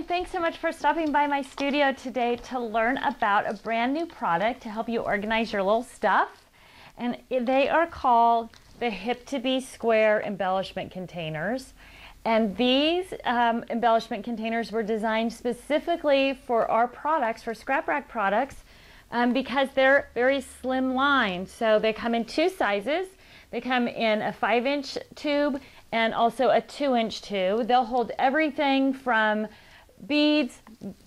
thanks so much for stopping by my studio today to learn about a brand new product to help you organize your little stuff. And they are called the Hip to Be Square embellishment containers. And these embellishment containers were designed specifically for our products, for ScrapRack products, because they're very slim lined. So they come in two sizes. They come in a 5-inch tube and also a 2-inch tube. They'll hold everything from beads,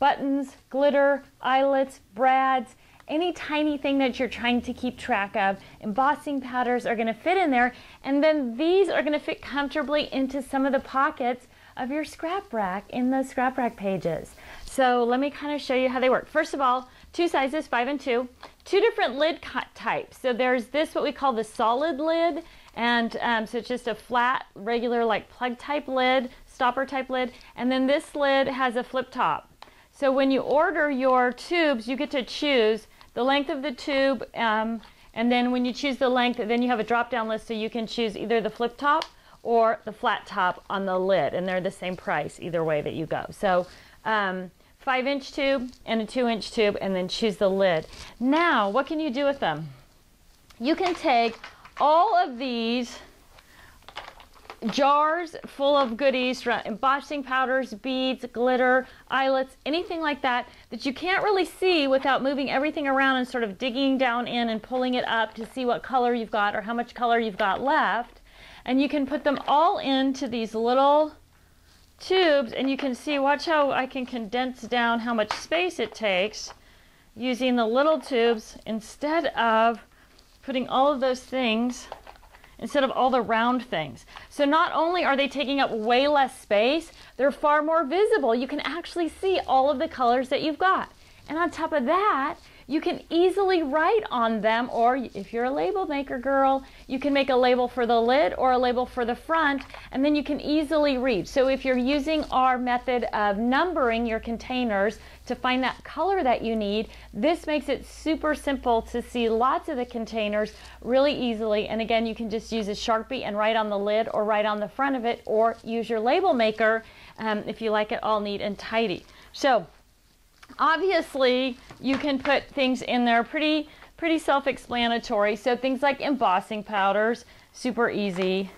buttons, glitter, eyelets, brads, any tiny thing that you're trying to keep track of. Embossing powders are going to fit in there, and then these are going to fit comfortably into some of the pockets of your scrap rack in the ScrapRack pages. So let me kind of show you how they work. First of all, two sizes, 5 and 2. Two different lid types. So there's this, what we call the solid lid, and so it's just a flat, regular, like plug type lid, stopper type lid, and then this lid has a flip top. So when you order your tubes, you get to choose the length of the tube, and then when you choose the length, then you have a drop down list, so you can choose either the flip top or the flat top on the lid, and they're the same price either way that you go. So 5-inch tube and a 2-inch tube, and then choose the lid. Now, what can you do with them? You can take all of these jars full of goodies, embossing powders, beads, glitter, eyelets, anything like that that you can't really see without moving everything around and sort of digging down in and pulling it up to see what color you've got or how much color you've got left. And you can put them all into these little tubes, and you can see, watch how I can condense down how much space it takes using the little tubes instead of putting all of those things, instead of all the round things. So not only are they taking up way less space, they're far more visible. You can actually see all of the colors that you've got. And on top of that, you can easily write on them, or if you're a label maker girl, you can make a label for the lid or a label for the front, and then you can easily read. So if you're using our method of numbering your containers to find that color that you need, this makes it super simple to see lots of the containers really easily. And again, you can just use a Sharpie and write on the lid or write on the front of it, or use your label maker if you like it all neat and tidy. So obviously, you can put things in there pretty self-explanatory. So things like embossing powders, super easy.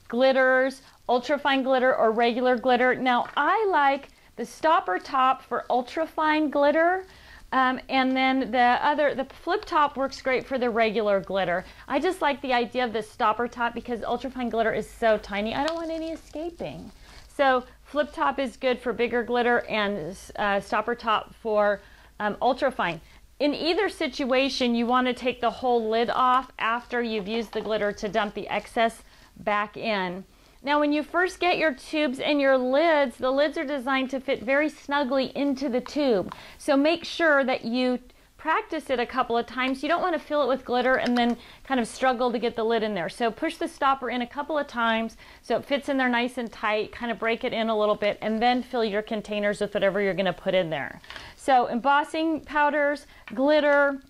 Glitters, ultrafine glitter or regular glitter. Now, I like the stopper top for ultrafine glitter, and then the flip top works great for the regular glitter. I just like the idea of the stopper top because ultrafine glitter is so tiny. I don't want any escaping. So flip top is good for bigger glitter, and stopper top for ultrafine. In either situation, you want to take the whole lid off after you've used the glitter to dump the excess back in. Now, when you first get your tubes and your lids, the lids are designed to fit very snugly into the tube. So make sure that you practice it a couple of times. You don't want to fill it with glitter and then kind of struggle to get the lid in there. So push the stopper in a couple of times so it fits in there nice and tight, kind of break it in a little bit, and then fill your containers with whatever you're going to put in there. So embossing powders, glitter.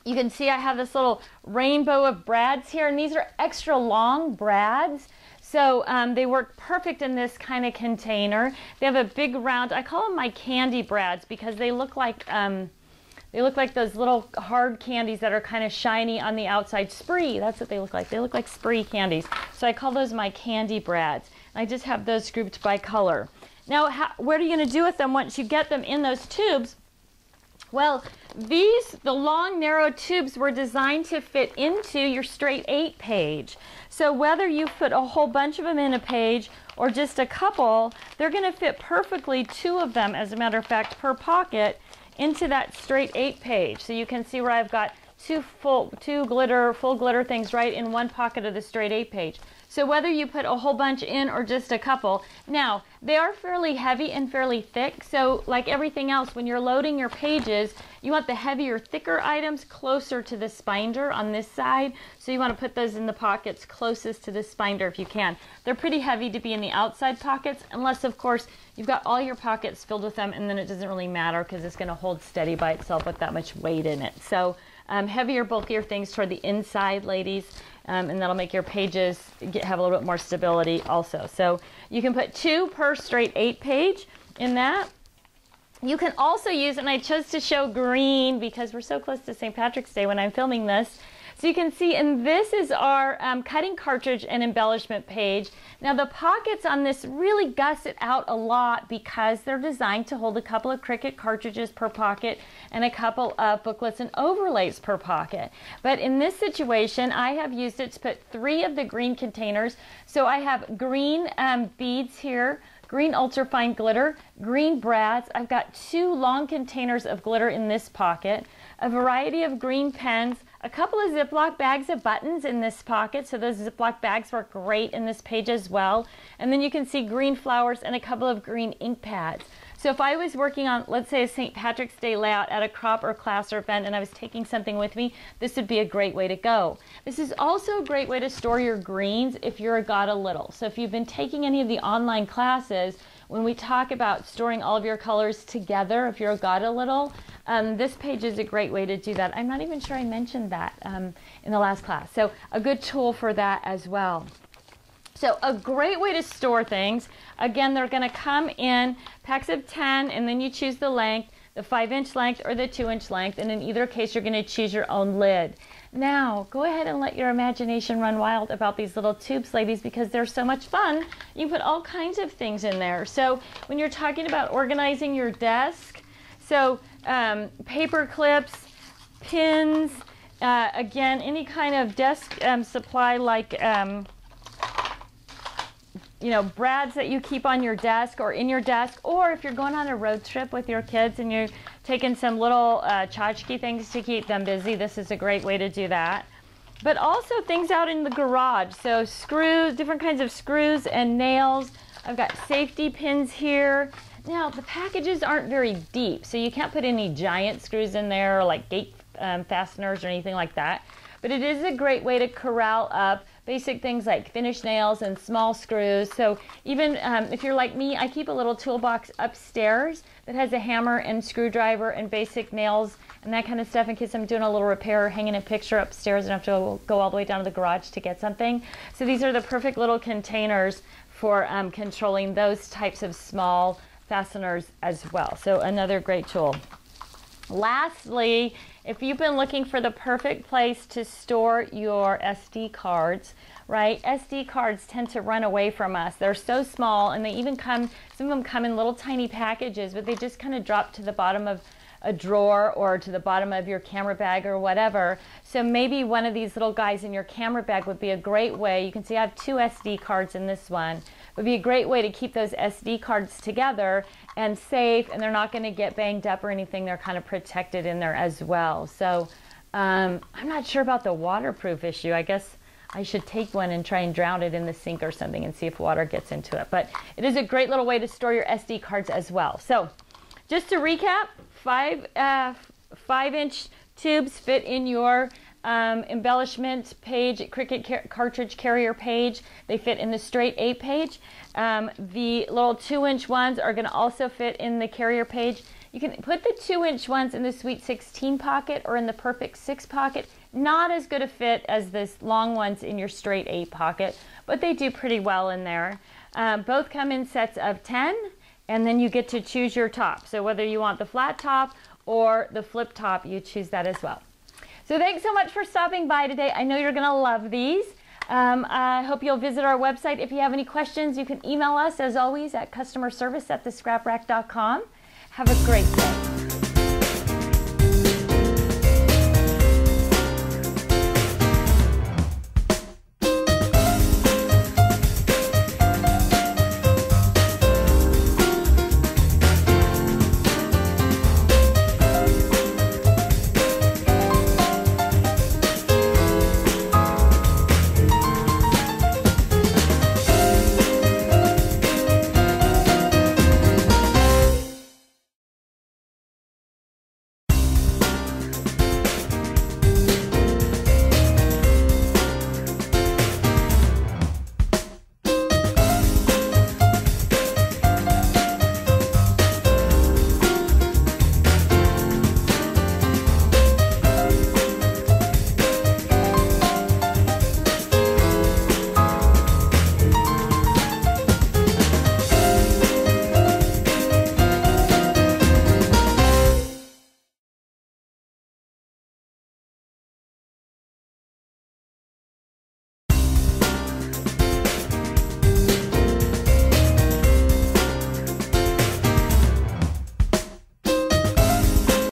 You can see I have this little rainbow of brads here, and these are extra long brads. So they work perfect in this kind of container. They have a big round, I call them my candy brads because they look like those little hard candies that are kind of shiny on the outside. Spree, that's what they look like. They look like Spree candies. So I call those my candy brads. I just have those grouped by color. Now, what are you going to do with them once you get them in those tubes? Well, the long, narrow tubes were designed to fit into your straight 8 page. So whether you put a whole bunch of them in a page or just a couple, they're going to fit perfectly, 2 of them, as a matter of fact, per pocket, into that straight 8 page. So you can see where I've got full glitter things right in one pocket of the straight 8 page. So whether you put a whole bunch in or just a couple. Now, they are fairly heavy and fairly thick, so like everything else, when you're loading your pages, you want the heavier, thicker items closer to the spinder on this side. So you want to put those in the pockets closest to the spinder if you can. They're pretty heavy to be in the outside pockets, unless of course you've got all your pockets filled with them, and then it doesn't really matter because it's going to hold steady by itself with that much weight in it. So heavier, bulkier things toward the inside, ladies. And that'll make your pages have a little bit more stability also. So you can put 2 per straight 8 page, in that. You can also use, and I chose to show green because we're so close to St. Patrick's Day when I'm filming this. So you can see, and this is our cutting cartridge and embellishment page. Now the pockets on this really gusset out a lot because they're designed to hold a couple of Cricut cartridges per pocket and a couple of booklets and overlays per pocket. But in this situation, I have used it to put 3 of the green containers. So I have green beads here, green ultrafine glitter, green brads. I've got 2 long containers of glitter in this pocket, a variety of green pens, a couple of Ziploc bags of buttons in this pocket, so those Ziploc bags work great in this page as well. And then you can see green flowers and a couple of green ink pads. So if I was working on, let's say, a St. Patrick's Day layout at a crop or class or event and I was taking something with me, this would be a great way to go. This is also a great way to store your greens if you're a got a little. So if you've been taking any of the online classes, when we talk about storing all of your colors together, if you're a got a little, this page is a great way to do that. I'm not even sure I mentioned that in the last class. So a good tool for that as well. So a great way to store things. Again, they're going to come in packs of 10, and then you choose the length, the 5-inch length or the 2-inch length, and in either case you're going to choose your own lid. Now go ahead and let your imagination run wild about these little tubes, ladies, because they're so much fun. You put all kinds of things in there. So when you're talking about organizing your desk, so paper clips, pins, again, any kind of desk supply like you know, brads that you keep on your desk or in your desk, or if you're going on a road trip with your kids and you're taking some little tchotchke things to keep them busy, this is a great way to do that. But also things out in the garage, so screws, different kinds of screws and nails. I've got safety pins here. Now the packages aren't very deep, so you can't put any giant screws in there or like gate fasteners or anything like that. But it is a great way to corral up basic things like finish nails and small screws. So even if you're like me, I keep a little toolbox upstairs that has a hammer and screwdriver and basic nails and that kind of stuff in case I'm doing a little repair or hanging a picture upstairs and have to go all the way down to the garage to get something. So these are the perfect little containers for controlling those types of small fasteners as well. So another great tool. Lastly, if you've been looking for the perfect place to store your SD cards, right? SD cards tend to run away from us. They're so small, and they even come, some of them come in little tiny packages, but they just kind of drop to the bottom of a drawer or to the bottom of your camera bag or whatever. So maybe one of these little guys in your camera bag would be a great way. You can see I have 2 SD cards in this one. Would be a great way to keep those SD cards together and safe, and they're not going to get banged up or anything. They're kind of protected in there as well. So I'm not sure about the waterproof issue. I guess I should take one and try and drown it in the sink or something and see if water gets into it. But it is a great little way to store your SD cards as well. So just to recap, 5-inch tubes fit in your embellishment page, Cricut cartridge carrier page. They fit in the straight 8 page. The little 2-inch ones are going to also fit in the carrier page. You can put the 2-inch ones in the Sweet 16 pocket or in the Perfect 6 pocket. Not as good a fit as the long ones in your straight 8 pocket, but they do pretty well in there. Both come in sets of 10, and then you get to choose your top. So whether you want the flat top or the flip top, you choose that as well. So thanks so much for stopping by today. I know you're going to love these. I hope you'll visit our website. If you have any questions, you can email us, as always, at customerservice@thescraprack.com. Have a great day.